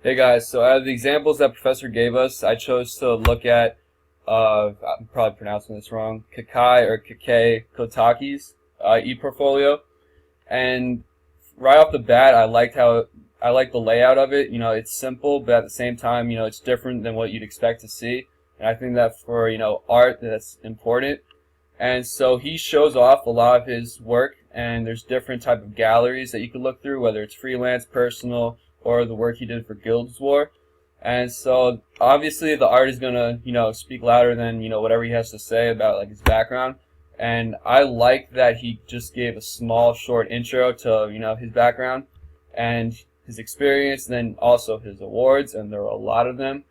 Hey guys, so out of the examples that Professor gave us, I chose to look at, I'm probably pronouncing this wrong, Kakai Kotaki's e-portfolio. And right off the bat, I like the layout of it. It's simple, but at the same time, it's different than what you'd expect to see. And I think that for, art, that's important. And so he shows off a lot of his work, and there's different type of galleries that you can look through, whether it's freelance, personal, or the work he did for Guild War. And so obviously the art is gonna, speak louder than, whatever he has to say about like his background. And I like that he just gave a small short intro to, his background and his experience, and then also his awards, and there were a lot of them.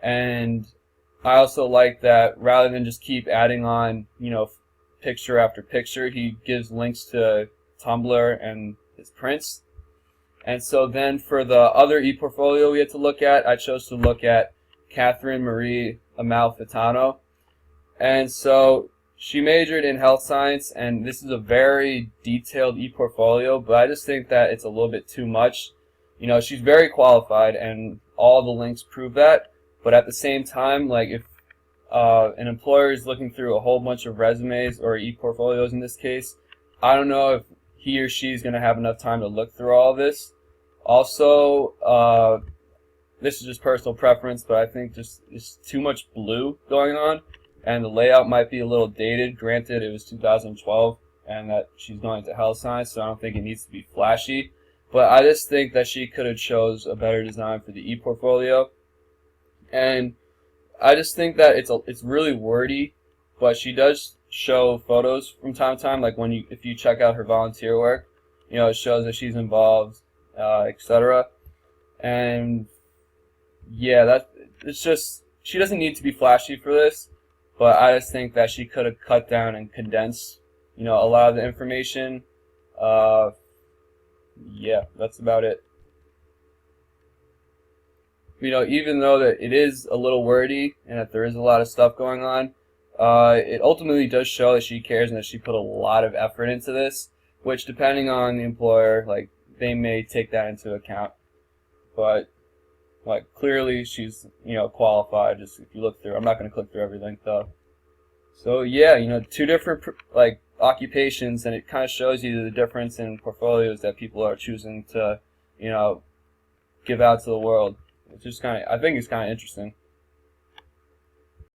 And I also like that rather than just keep adding on, picture after picture, he gives links to Tumblr and his prints. And so then for the other e-portfolio we had to look at, I chose to look at Catherine Marie Amalfitano. And so she majored in health science, and this is a very detailed e-portfolio, but I just think that it's a little bit too much. She's very qualified, and all the links prove that. But at the same time, like if an employer is looking through a whole bunch of resumes or e-portfolios in this case, I don't know if he or she is going to have enough time to look through all of this. Also, this is just personal preference, but I think just it's too much blue going on, and the layout might be a little dated. Granted, it was 2012, and that she's going to health science, so I don't think it needs to be flashy. But I just think that she could have chose a better design for the e-portfolio. And I just think that it's really wordy, but she does show photos from time to time. Like if you check out her volunteer work, it shows that she's involved, etc. And yeah, it's just she doesn't need to be flashy for this, but I just think that she could have cut down and condensed, a lot of the information. Yeah, that's about it. Even though that it is a little wordy and that there is a lot of stuff going on, it ultimately does show that she cares and that she put a lot of effort into this, which depending on the employer, like they may take that into account. But like clearly she's, qualified. Just if you look through, I'm not going to click through everything though. So yeah, two different like occupations, and it kind of shows you the difference in portfolios that people are choosing to, give out to the world. It's just I think it's kind of interesting.